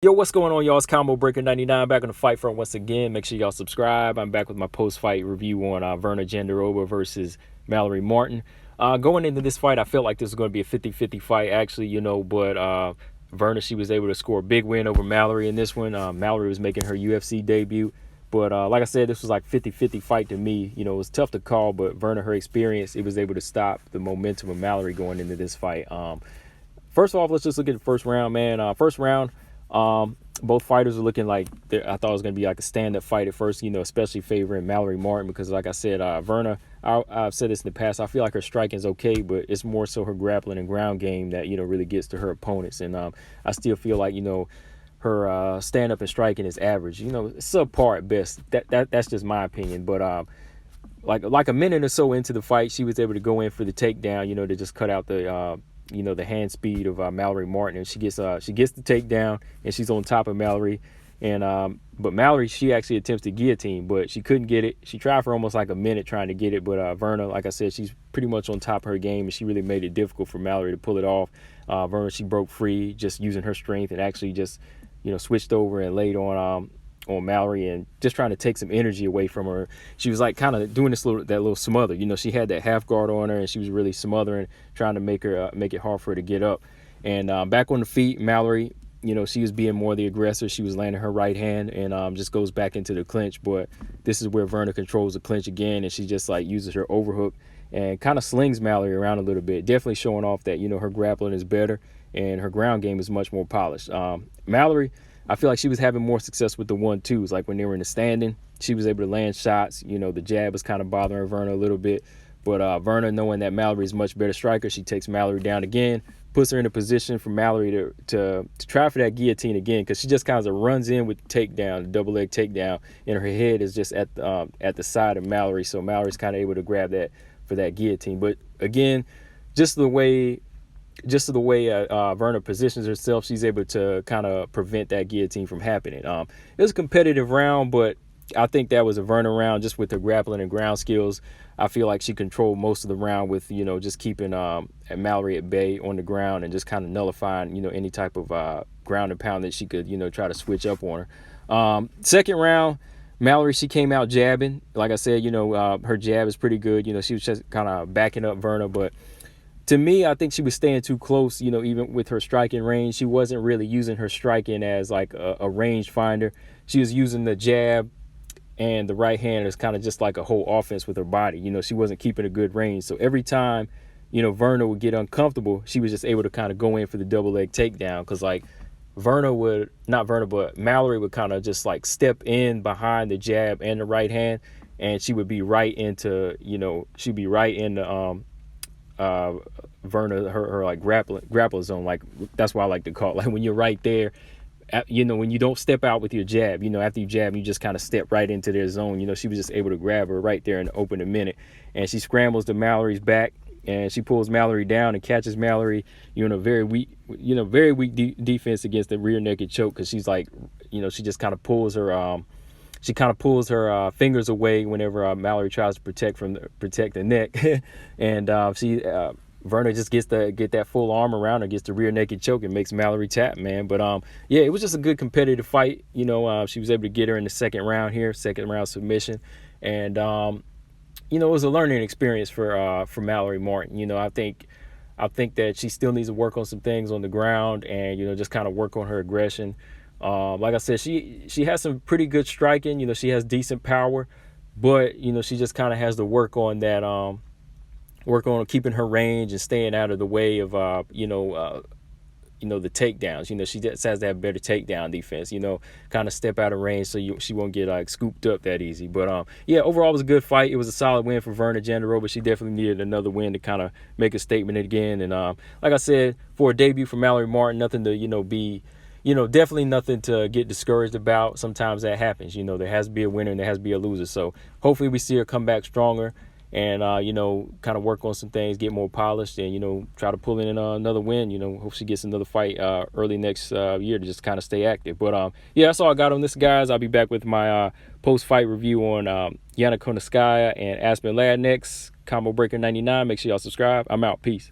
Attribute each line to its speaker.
Speaker 1: Yo, what's going on, y'all? It's Combo Breaker 99 back on the fight front once again. Make sure y'all subscribe. I'm back with my post-fight review on Virna Jandiroba versus Mallory Martin. Going into this fight, I felt like this was going to be a 50-50 fight, actually, but Virna, she was able to score a big win over Mallory in this one. Mallory was making her UFC debut. But like I said, this was like 50-50 fight to me. It was tough to call, but Virna, her experience, it was able to stop the momentum of Mallory going into this fight. First off, let's just look at the first round, man. First round, both fighters are looking like I thought it was going to be like a stand-up fight at first, especially favoring Mallory Martin because, like I said, Virna, I've said this in the past, I feel like her striking is okay, but it's more so her grappling and ground game that, really gets to her opponents. And I still feel like, her stand-up and striking is average, subpar at best. That's just my opinion. But like a minute or so into the fight, she was able to go in for the takedown, to just cut out the hand speed of Mallory Martin, and she gets the takedown, and she's on top of Mallory, and but Mallory, she actually attempts to guillotine, but she couldn't get it. She tried for almost like a minute trying to get it, but Virna, like I said, she's pretty much on top of her game, and she really made it difficult for Mallory to pull it off. Virna, she broke free just using her strength and actually just switched over and laid on Mallory and just trying to take some energy away from her. She was like kind of doing that little smother. She had that half guard on her, and she was really smothering, trying to make it hard for her to get up. And back on the feet, Mallory, she was being more the aggressor. She was landing her right hand and just goes back into the clinch. But this is where Virna controls the clinch again, and she just like uses her overhook and kind of slings Mallory around a little bit, definitely showing off that her grappling is better and her ground game is much more polished. Mallory, I feel like she was having more success with the 1-2s. Like when they were in the standing, she was able to land shots. The jab was kind of bothering Virna a little bit. But Virna, knowing that Mallory is a much better striker, she takes Mallory down again, puts her in a position for Mallory to try for that guillotine again, because she just kind of runs in with the takedown, the double leg takedown, and her head is just at the side of Mallory. So Mallory's kind of able to grab that for that guillotine. But again, just the way Virna positions herself, she's able to kind of prevent that guillotine from happening. It was a competitive round, but I think that was a Virna round just with her grappling and ground skills. I feel like she controlled most of the round with, just keeping Mallory at bay on the ground and just kind of nullifying, any type of ground and pound that she could, try to switch up on her. Second round, Mallory, she came out jabbing. Like I said, her jab is pretty good. She was just kind of backing up Virna, but to me, I think she was staying too close, even with her striking range. She wasn't really using her striking as like a range finder. She was using the jab and the right hand as kind of just like a whole offense with her body. She wasn't keeping a good range. So every time, Virna would get uncomfortable, she was just able to kind of go in for the double leg takedown, because like Mallory would kind of just like step in behind the jab and the right hand, and she would be right into, she'd be right in the Virna, her like grapple zone. Like that's why I like to call it, like when you're right there, when you don't step out with your jab, after you jab, you just kind of step right into their zone. She was just able to grab her right there and open a minute, and she scrambles to Mallory's back, and she pulls Mallory down and catches Mallory, in a very weak defense against the rear naked choke, because she's like, she just kind of pulls her fingers away whenever Mallory tries to protect the neck, and Virna just gets to get that full arm around her, gets the rear naked choke, and makes Mallory tap, man. But yeah, it was just a good competitive fight. She was able to get her in the second round submission, and it was a learning experience for Mallory Martin. I think that she still needs to work on some things on the ground, and just kind of work on her aggression. Like I said, she has some pretty good striking. She has decent power, but she just kind of has to work on that. Work on keeping her range and staying out of the way of the takedowns. She just has to have better takedown defense. Kind of step out of range so she won't get like scooped up that easy. But yeah, overall it was a good fight. It was a solid win for Virna Jandiroba. She definitely needed another win to kind of make a statement again. And like I said, for a debut for Mallory Martin, nothing to be. Definitely nothing to get discouraged about. Sometimes that happens. There has to be a winner and there has to be a loser. So hopefully we see her come back stronger and, kind of work on some things, get more polished, and, try to pull in another win. Hope she gets another fight early next year to just kind of stay active. But, yeah, that's all I got on this, guys. I'll be back with my post-fight review on Yana Konaskaya and Aspen Lad next. Combo Breaker 99. Make sure y'all subscribe. I'm out. Peace.